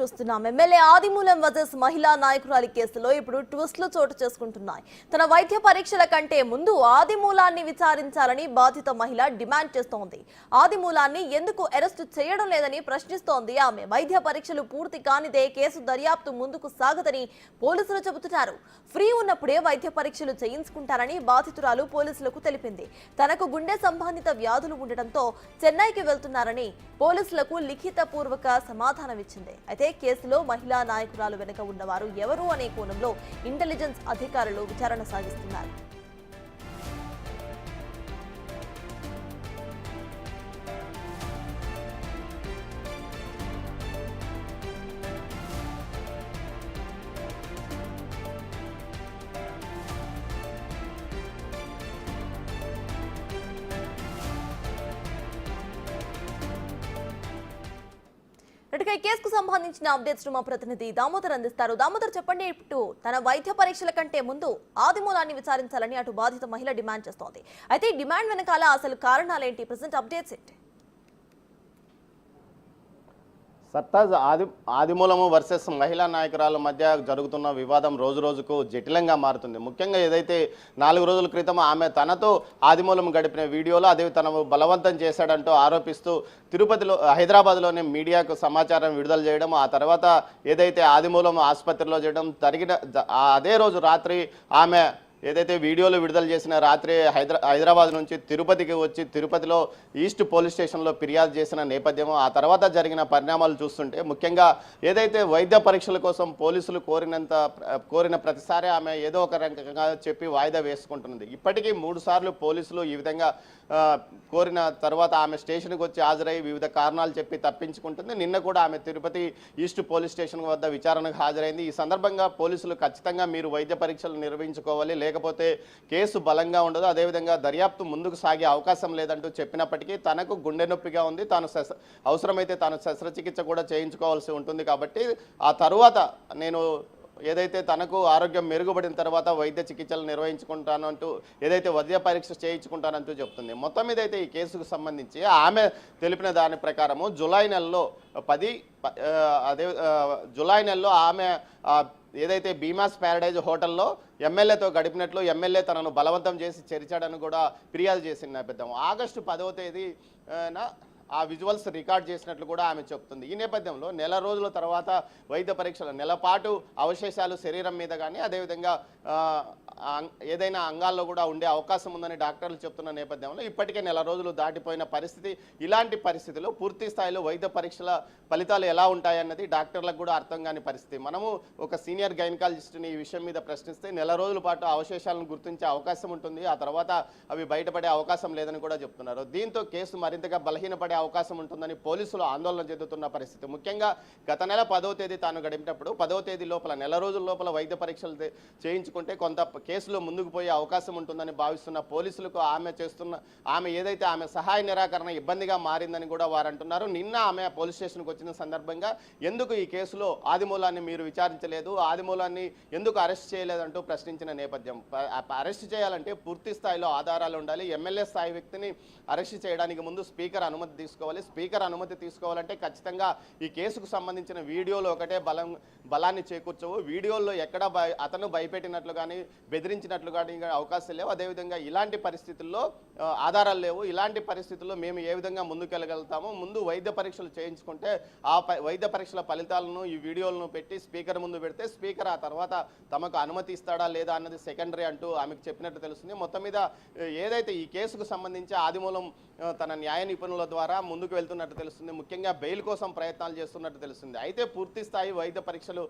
చూస్తున్నాం. ఎమ్మెల్యే ఆదిమూలం వర్సెస్ మహిళా నాయకురాలి కేసులో ఇప్పుడు ట్విస్ట్లు చోటు చేసుకుంటున్నాయి. తన వైద్య పరీక్షల కంటే ముందు ఆదిమూలాన్ని విచారించాలని బాధిత మహిళ డిమాండ్ చేస్తోంది. ఆదిమూలాన్ని ఎందుకు అరెస్టు చేయడం లేదని ప్రశ్నిస్తోంది ఆమె. వైద్య పరీక్షలు పూర్తి కానిదే కేసు దర్యాప్తు ముందుకు సాగదని పోలీసులు చెబుతున్నారు. ఫ్రీ ఉన్నప్పుడే వైద్య పరీక్షలు చేయించుకుంటారని బాధితురాలు పోలీసులకు తెలిపింది. తనకు గుండె సంబంధిత వ్యాధులు ఉండటంతో చెన్నైకి వెళ్తున్నారని పోలీసులకు లిఖిత పూర్వక సమాధానమిచ్చింది. అయితే కేసులో మహిళా నాయకురాలు వెనుక ఉన్నవారు ఎవరు అనే కోణంలో ఇంటెలిజెన్స్ అధికారులు విచారణ సాగిస్తున్నారు. ఈ కేసుకు సంబంధించిన అప్డేట్స్ మా ప్రతినిధి దామోదర్ అందిస్తారు. దామోదర్, చెప్పండి, ఇప్పుడు తన వైద్య పరీక్షల కంటే ముందు ఆదిమూలాన్ని విచారించాలని అటు బాధిత మహిళ డిమాండ్ చేస్తోంది. అయితే ఈ డిమాండ్ వెనకాల అసలు కారణాలేంటి? ప్రెసెంట్ అప్డేట్స్ ఏంటి? సర్తాజ్ ఆదిమూలము వర్సెస్ మహిళా నాయకురాల మధ్య జరుగుతున్న వివాదం రోజు రోజుకు జటిలంగా మారుతుంది. ముఖ్యంగా ఏదైతే 4 రోజుల క్రితం ఆమె తనతో ఆదిమూలం గడిపిన వీడియోలో అదే తనను బలవంతం చేశాడంటూ ఆరోపిస్తూ తిరుపతిలో హైదరాబాద్లోనే మీడియాకు సమాచారం విడుదల చేయడం, ఆ తర్వాత ఏదైతే ఆదిమూలం ఆసుపత్రిలో చేయడం జరిగిన అదే రోజు రాత్రి ఆమె ఏదైతే వీడియోలు విడుదల చేసిన రాత్రి హైదరాబాద్ నుంచి తిరుపతికి వచ్చి తిరుపతిలో ఈస్ట్ పోలీస్ స్టేషన్లో ఫిర్యాదు చేసిన నేపథ్యం, ఆ తర్వాత జరిగిన పరిణామాలు చూస్తుంటే ముఖ్యంగా ఏదైతే వైద్య పరీక్షల కోసం పోలీసులు కోరిన ప్రతిసారి ఆమె ఏదో ఒక రకంగా చెప్పి వాయిదా వేసుకుంటున్నది. ఇప్పటికీ 3 సార్లు పోలీసులు ఈ విధంగా కోరిన తర్వాత ఆమె స్టేషన్కి వచ్చి హాజరై వివిధ కారణాలు చెప్పి తప్పించుకుంటుంది. నిన్న కూడా ఆమె తిరుపతి ఈస్ట్ పోలీస్ స్టేషన్ వద్ద విచారణకు హాజరైంది. ఈ సందర్భంగా పోలీసులు ఖచ్చితంగా మీరు వైద్య పరీక్షలు నిర్వహించుకోవాలి, లేకపోతే కేసు బలంగా ఉండదు, అదేవిధంగా దర్యాప్తు ముందుకు సాగే అవకాశం లేదంటూ చెప్పినప్పటికీ తనకు గుండె నొప్పిగా ఉంది, అవసరమైతే తాను శస్త్రచికిత్స కూడా చేయించుకోవాల్సి ఉంటుంది, కాబట్టి ఆ తరువాత నేను ఏదైతే తనకు ఆరోగ్యం మెరుగుపడిన తర్వాత వైద్య చికిత్సలు నిర్వహించుకుంటానంటూ ఏదైతే వైద్య పరీక్ష చేయించుకుంటానంటూ చెప్తుంది. మొత్తం మీద అయితే ఈ కేసుకు సంబంధించి ఆమె తెలిపిన దాని ప్రకారము జూలై నెలలో ఆమె ఏదైతే భీమాస్ ప్యారడైజ్ హోటల్లో ఎమ్మెల్యేతో గడిపినట్లు ఎమ్మెల్యే తనను బలవంతం చేసి చేర్చాడని కూడా ఫిర్యాదు చేసిన నేపథ్యం. ఆగస్టు 10వ తేదీన ఆ విజువల్స్ రికార్డ్ చేసినట్లు కూడా ఆమె చెప్తుంది. ఈ నేపథ్యంలో నెల రోజుల తర్వాత వైద్య పరీక్షలు, నెలపాటు అవశేషాలు శరీరం మీద కానీ అదేవిధంగా ఏదైనా అంగాల్లో కూడా ఉండే అవకాశం ఉందని డాక్టర్లు చెప్తున్న నేపథ్యంలో ఇప్పటికే నెల రోజులు దాటిపోయిన పరిస్థితి. ఇలాంటి పరిస్థితుల్లో పూర్తి స్థాయిలో వైద్య పరీక్షల ఫలితాలు ఎలా ఉంటాయన్నది డాక్టర్లకు కూడా అర్థం కాని పరిస్థితి. మనము ఒక సీనియర్ గైనకాలజిస్ట్ని ఈ విషయం మీద ప్రశ్నిస్తే నెల రోజుల పాటు అవశేషాలను గుర్తించే అవకాశం ఉంటుంది, ఆ తర్వాత అవి బయటపడే అవకాశం లేదని కూడా చెప్తున్నారు. దీంతో కేసు మరింతగా బలహీనపడే అవకాశం ఉంటుందని పోలీసులు ఆందోళన చెందుతున్న పరిస్థితి. ముఖ్యంగా గత నెల 10వ తేదీ తాను గడిపినప్పుడు 10వ తేదీ లోపల నెల రోజుల లోపల వైద్య పరీక్షలు చేయించుకుంటే కొంత కేసులో ముందుకు పోయే అవకాశం ఉంటుందని భావిస్తున్న పోలీసులకు ఆమె ఏదైతే ఆమె సహాయ నిరాకరణ ఇబ్బందిగా మారిందని కూడా వారు అంటున్నారు. నిన్న ఆమె పోలీస్ స్టేషన్కి వచ్చిన సందర్భంగా ఎందుకు ఈ కేసులో ఆదిమూలాన్ని మీరు విచారించలేదు, ఆదిమూలాన్ని ఎందుకు అరెస్ట్ చేయలేదంటూ ప్రశ్నించిన నేపథ్యం. అరెస్ట్ చేయాలంటే పూర్తి స్థాయిలో ఆధారాలు ఉండాలి. ఎమ్మెల్యే స్థాయి వ్యక్తిని అరెస్ట్ చేయడానికి ముందు స్పీకర్ అనుమతి తీసుకోవాలి. స్పీకర్ అనుమతి తీసుకోవాలంటే ఖచ్చితంగా ఈ కేసుకు సంబంధించిన వీడియోలో ఒకటే బలాన్ని చేకూర్చవు. వీడియోల్లో ఎక్కడ అతను భయపెట్టినట్లు కానీ బెదిరించినట్లు కానీ అవకాశం లేవు. అదేవిధంగా ఇలాంటి పరిస్థితుల్లో ఆధారాలు లేవు. ఇలాంటి పరిస్థితుల్లో మేము ఏ విధంగా ముందుకెళ్ళగలుగుతాము? ముందు వైద్య పరీక్షలు చేయించుకుంటే ఆ వైద్య పరీక్షల ఫలితాలను ఈ వీడియోలను పెట్టి స్పీకర్ ముందు పెడితే స్పీకర్ ఆ తర్వాత తమకు అనుమతి ఇస్తాడా లేదా అన్నది సెకండరీ అంటూ ఆమెకు చెప్పినట్టు తెలుస్తుంది. మొత్తం మీద ఏదైతే ఈ కేసుకు సంబంధించి ఆదిమూలం తన న్యాయ నిపుణుల ద్వారా ముందుకు వెళ్తున్నట్టు తెలుస్తుంది. ముఖ్యంగా బెయిల్ కోసం ప్రయత్నాలు చేస్తున్నట్టు తెలుస్తుంది. అయితే పూర్తి స్థాయి వైద్య పరీక్షలు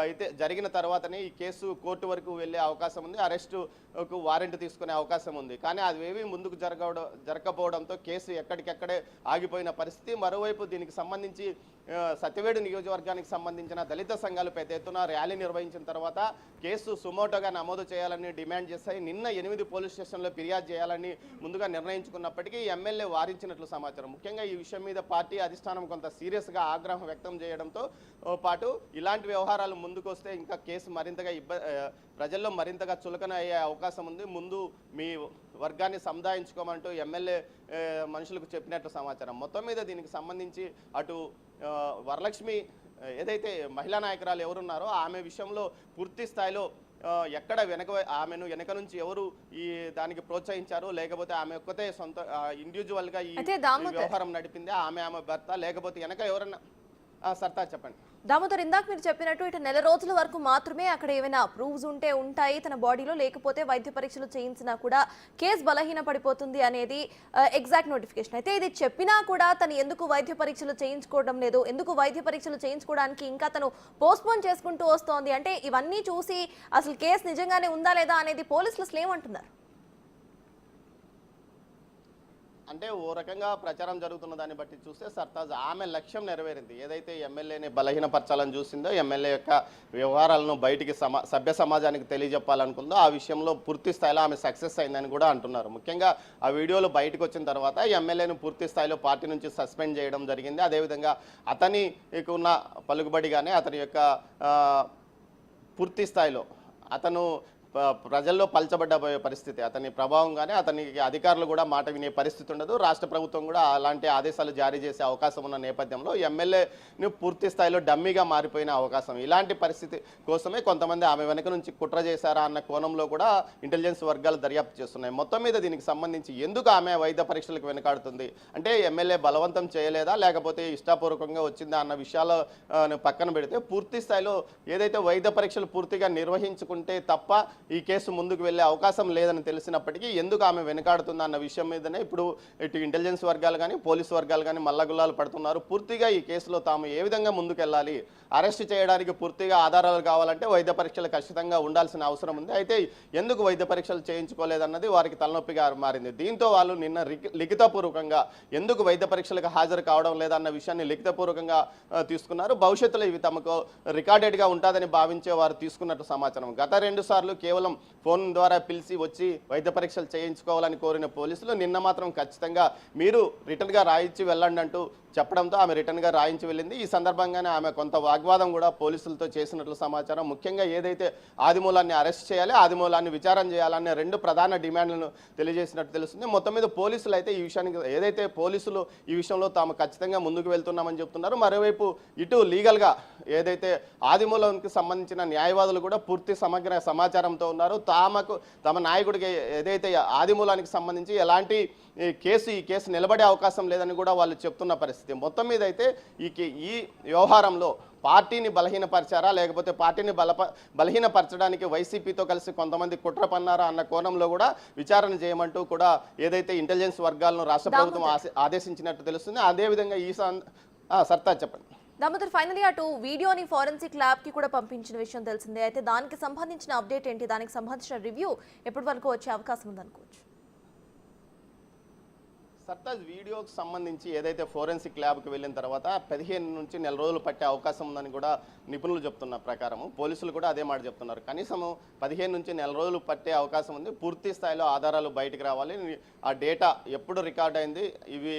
అయితే జరిగిన తర్వాతనే ఈ కేసు కోర్టు వరకు వెళ్ళే అవకాశం ఉంది, అరెస్టుకు వారెంట్ తీసుకునే అవకాశం ఉంది. కానీ అవేవి ముందుకు జరగకపోవడంతో కేసు ఎక్కడికెక్కడే ఆగిపోయిన పరిస్థితి. మరోవైపు దీనికి సంబంధించి సత్యవేడు నియోజకవర్గానికి సంబంధించిన దళిత సంఘాలు పెద్ద ఎత్తున ర్యాలీ నిర్వహించిన తర్వాత కేసు సుమోటోగా నమోదు చేయాలని డిమాండ్ చేస్తాయి. నిన్న 8 పోలీస్ స్టేషన్లో ఫిర్యాదు చేయాలని ముందుగా నిర్ణయించుకున్నప్పటికీ ఎమ్మెల్యే వారించినట్లు సమాచారం. ముఖ్యంగా ఈ విషయం మీద పార్టీ అధిష్టానం కొంత సీరియస్గా ఆగ్రహం వ్యక్తం చేయడంతో పాటు ఇలాంటి వ్యవహారాలు ముందుకు వస్తే ఇంకా కేసు మరింతగా ప్రజల్లో మరింతగా చులకన అయ్యే అవకాశం ఉంది. ముందు మీ వర్గాన్ని సముదాయించుకోమంటూ ఎమ్మెల్యే మనుషులకు చెప్పినట్లు సమాచారం. మొత్తం మీద దీనికి సంబంధించి అటు వరలక్ష్మి ఏదైతే మహిళా నాయకురాలు ఎవరున్నారో ఆమె విషయంలో పూర్తి స్థాయిలో ఎక్కడ ఆమెను వెనక నుంచి ఎవరు ఈ దానికి ప్రోత్సహించారు, లేకపోతే ఆమె ఒక్కతే సొంత ఇండివిజువల్గా ఈ వ్యవహారం నడిపింది, ఆమె భర్త, లేకపోతే వెనక ఎవరన్నా సర్తాజ్ చెప్పండి. దామోదర్, ఇందాక మీరు చెప్పినట్టు ఇటు నెల రోజుల వరకు మాత్రమే అక్కడ ఏమైనా ప్రూవ్స్ ఉంటే ఉంటాయి తన బాడీలో, లేకపోతే వైద్య పరీక్షలు చేయించినా కూడా కేసు బలహీన పడిపోతుంది అనేది ఎగ్జాక్ట్ నోటిఫికేషన్. అయితే ఇది చెప్పినా కూడా తను ఎందుకు వైద్య పరీక్షలు చేయించుకోవడం లేదు, ఎందుకు వైద్య పరీక్షలు చేయించుకోవడానికి ఇంకా తను పోస్ట్పోన్ చేసుకుంటూ వస్తోంది అంటే ఇవన్నీ చూసి అసలు కేసు నిజంగానే ఉందా లేదా అనేది పోలీసులు అసలు ఏమంటున్నారు? అంటే ఓ రకంగా ప్రచారం జరుగుతున్న దాన్ని బట్టి చూస్తే సర్తాజ్ ఆమె లక్ష్యం నెరవేరింది. ఏదైతే ఎమ్మెల్యేని బలహీనపరచాలని చూసిందో, ఎమ్మెల్యే యొక్క వ్యవహారాలను బయటికి సభ్య సమాజానికి తెలియజెప్పాలనుకుందో, ఆ విషయంలో పూర్తి స్థాయిలో ఆమె సక్సెస్ అయిందని కూడా అంటున్నారు. ముఖ్యంగా ఆ వీడియోలు బయటకు వచ్చిన తర్వాత ఎమ్మెల్యేను పూర్తి స్థాయిలో పార్టీ నుంచి సస్పెండ్ చేయడం జరిగింది. అదేవిధంగా అతనికి ఉన్న పలుకుబడి కానీ అతని యొక్క పూర్తి స్థాయిలో అతను ప్రజల్లో పలచబడ్డ పరిస్థితి, అతని ప్రభావం కానీ అతనికి అధికారులు కూడా మాట వినే పరిస్థితి ఉండదు. రాష్ట్ర ప్రభుత్వం కూడా అలాంటి ఆదేశాలు జారీ చేసే అవకాశం ఉన్న నేపథ్యంలో ఎమ్మెల్యేని పూర్తి స్థాయిలో డమ్మీగా మారిపోయిన అవకాశం. ఇలాంటి పరిస్థితి కోసమే కొంతమంది ఆమె వెనక నుంచి కుట్ర చేశారా అన్న కోణంలో కూడా ఇంటెలిజెన్స్ వర్గాలు దర్యాప్తు చేస్తున్నాయి. మొత్తం మీద దీనికి సంబంధించి ఎందుకు ఆమె వైద్య పరీక్షలకు వెనకాడుతుంది అంటే ఎమ్మెల్యే బలవంతం చేయలేదా, లేకపోతే ఇష్టపూర్వకంగా వచ్చిందా అన్న విషయాలు పక్కన పెడితే పూర్తి స్థాయిలో ఏదైతే వైద్య పరీక్షలు పూర్తిగా నిర్వహించుకుంటే తప్ప ఈ కేసు ముందుకు వెళ్ళే అవకాశం లేదని తెలిసినప్పటికీ ఎందుకు ఆమె వెనకాడుతుందా అన్న విషయం మీదనే ఇప్పుడు ఇటు ఇంటెలిజెన్స్ వర్గాలు కానీ పోలీసు వర్గాలు కానీ మల్లగుల్లాలు పడుతున్నారు. పూర్తిగా ఈ కేసులో తాము ఏ విధంగా ముందుకు వెళ్ళాలి, అరెస్ట్ చేయడానికి పూర్తిగా ఆధారాలు కావాలంటే వైద్య పరీక్షలు ఖచ్చితంగా ఉండాల్సిన అవసరం ఉంది. అయితే ఎందుకు వైద్య పరీక్షలు చేయించుకోలేదన్నది వారికి తలనొప్పిగా మారింది. దీంతో వాళ్ళు నిన్న లిఖితపూర్వకంగా ఎందుకు వైద్య పరీక్షలకు హాజరు కావడం లేదన్న విషయాన్ని లిఖితపూర్వకంగా తీసుకున్నారు. భవిష్యత్తులో ఇవి తమకు రికార్డెడ్గా ఉంటుందని భావించే వారు తీసుకున్నట్టు సమాచారం. గత 2 సార్లు కేవలం ఫోన్ ద్వారా పిలిచి వచ్చి వైద్య పరీక్షలు చేయించుకోవాలని కోరిన పోలీసులు నిన్న మాత్రం ఖచ్చితంగా మీరు రిటర్న్గా రాయించి వెళ్ళండి అంటూ చెప్పడంతో ఆమె రిటర్న్గా రాయించి వెళ్ళింది. ఈ సందర్భంగానే ఆమె కొంత వాగ్వాదం కూడా పోలీసులతో చేసినట్లు సమాచారం. ముఖ్యంగా ఏదైతే ఆదిమూలాన్ని అరెస్ట్ చేయాలి, ఆదిమూలాన్ని విచారణ చేయాలనే 2 ప్రధాన డిమాండ్లను తెలియజేసినట్టు తెలుస్తుంది. మొత్తం మీద పోలీసులు అయితే ఈ విషయానికి ఏదైతే పోలీసులు ఈ విషయంలో తాము ఖచ్చితంగా ముందుకు వెళ్తున్నామని చెప్తున్నారు. మరోవైపు ఇటు లీగల్గా ఏదైతే ఆదిమూలంకి సంబంధించిన న్యాయవాదులు కూడా పూర్తి సమగ్ర సమాచారంతో ఉన్నారు. తమ నాయకుడికి ఏదైతే ఆదిమూలానికి సంబంధించి ఎలాంటి ఈ కేసు నిలబడే అవకాశం లేదని కూడా వాళ్ళు చెప్తున్న పరిస్థితి. మొత్తం మీద అయితే ఈ వ్యవహారంలో పార్టీని బలహీనపరిచారా, లేకపోతే పార్టీని బలహీనపరచడానికి వైసీపీతో కలిసి కొంతమంది కుట్ర పన్నారా అన్న కోణంలో కూడా విచారణ చేయమంటూ కూడా ఏదైతే ఇంటెలిజెన్స్ వర్గాలను రాష్ట్ర ప్రభుత్వం ఆదేశించినట్టు తెలుస్తుంది. అదేవిధంగా సర్తాజ్ చెప్పండి. దామోదర్, ఫైనలీ అటు వీడియోని ఫోరెన్సిక్ ల్యాబ్ కి కూడా పంపించిన విషయం తెలిసిందే. అయితే దానికి సంబంధించిన అప్డేట్ ఏంటి, దానికి సంబంధించిన రివ్యూ ఎప్పటి వరకు వచ్చే అవకాశం ఉందనుకోవచ్చు? సర్తాజ్ వీడియోకి సంబంధించి ఏదైతే ఫోరెన్సిక్ ల్యాబ్కి వెళ్ళిన తర్వాత 15 నుంచి నెల రోజులు పట్టే అవకాశం ఉందని కూడా నిపుణులు చెప్తున్న ప్రకారము, పోలీసులు కూడా అదే మాట చెప్తున్నారు. కనీసం 15 నుంచి నెల రోజులు పట్టే అవకాశం ఉంది. పూర్తి స్థాయిలో ఆధారాలు బయటకు రావాలి, ఆ డేటా ఎప్పుడు రికార్డ్ అయింది, ఇవి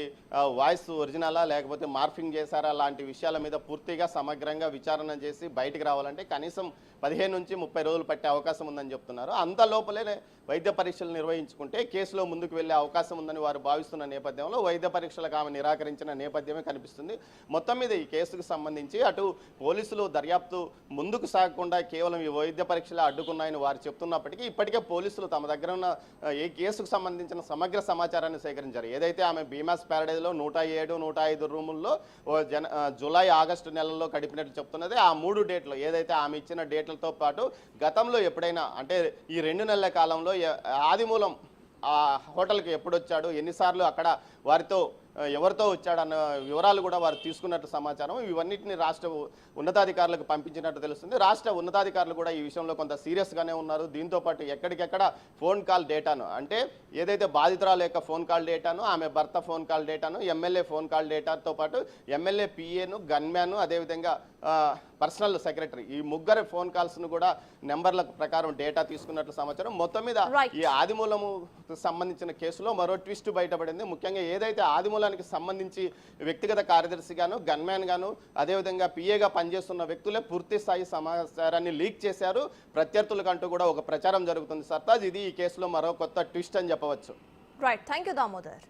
వాయిస్ ఒరిజినలా లేకపోతే మార్ఫింగ్ చేశారా లాంటి విషయాల మీద పూర్తిగా సమగ్రంగా విచారణ చేసి బయటకు రావాలంటే కనీసం 15 నుంచి 30 రోజులు పట్టే అవకాశం ఉందని చెప్తున్నారు. అంత లోపలే వైద్య పరీక్షలు నిర్వహించుకుంటే కేసులో ముందుకు వెళ్ళే అవకాశం ఉందని వారు భావిస్తున్న నేపథ్యంలో వైద్య పరీక్షలకు ఆమె నిరాకరించిన నేపథ్యమే కనిపిస్తుంది. మొత్తం మీద ఈ కేసుకు సంబంధించి అటు పోలీసులు దర్యాప్తు ముందుకు సాగకుండా కేవలం ఈ వైద్య పరీక్షలు అడ్డుకున్నాయని వారు చెప్తున్నప్పటికీ ఇప్పటికే పోలీసులు తమ దగ్గర ఉన్న ఈ కేసుకు సంబంధించిన సమగ్ర సమాచారాన్ని సేకరించారు. ఏదైతే ఆమె భీమాస్ ప్యారడైజ్లో 107, 105 రూముల్లో జూలై, ఆగస్టు నెలల్లో గడిపినట్లు చెప్తున్నది. ఆ 3 డేట్లు ఏదైతే ఆమె ఇచ్చిన డేట్లతో పాటు గతంలో ఎప్పుడైనా అంటే ఈ 2 నెలల కాలంలో ఆదిమూలం ఆ హోటల్కి ఎప్పుడు వచ్చాడు, ఎన్నిసార్లు అక్కడ వారితో ఎవరితో వచ్చాడన్న వివరాలు కూడా వారు తీసుకున్నట్టు సమాచారం. ఇవన్నిటిని రాష్ట్ర ఉన్నతాధికారులకు పంపించినట్టు తెలుస్తుంది. రాష్ట్ర ఉన్నతాధికారులు కూడా ఈ విషయంలో కొంత సీరియస్గానే ఉన్నారు. దీంతోపాటు ఎక్కడికెక్కడ ఫోన్ కాల్ డేటాను అంటే ఏదైతే బాధితురాల యొక్క ఫోన్ కాల్ డేటాను, ఆమె భర్త ఫోన్ కాల్ డేటాను, ఎమ్మెల్యే ఫోన్ కాల్ డేటాతో పాటు ఎమ్మెల్యే పిఏను, గన్మ్యాను, అదేవిధంగా పర్సనల్ సెక్రటరీ ఈ 3 ఫోన్ కాల్స్ను కూడా నెంబర్ల ప్రకారం డేటా తీసుకున్నట్లు సమాచారం. మొత్తం మీద ఈ ఆదిమూలము సంబంధించిన కేసులో మరో ట్విస్ట్ బయటపడింది. ముఖ్యంగా ఏదైతే ఆదిమూలానికి సంబంధించి వ్యక్తిగత కార్యదర్శిగాను, గన్మ్యాన్ గాను, అదేవిధంగా పిఏగా పనిచేస్తున్న వ్యక్తులే పూర్తి స్థాయి సమాచారాన్ని లీక్ చేశారు ప్రత్యర్థులకంటూ కూడా ఒక ప్రచారం జరుగుతుంది. సర్తాజ్, ఇది ఈ కేసులో మరో కొత్త ట్విస్ట్ అని చెప్పవచ్చు. Right, thank you Damodar.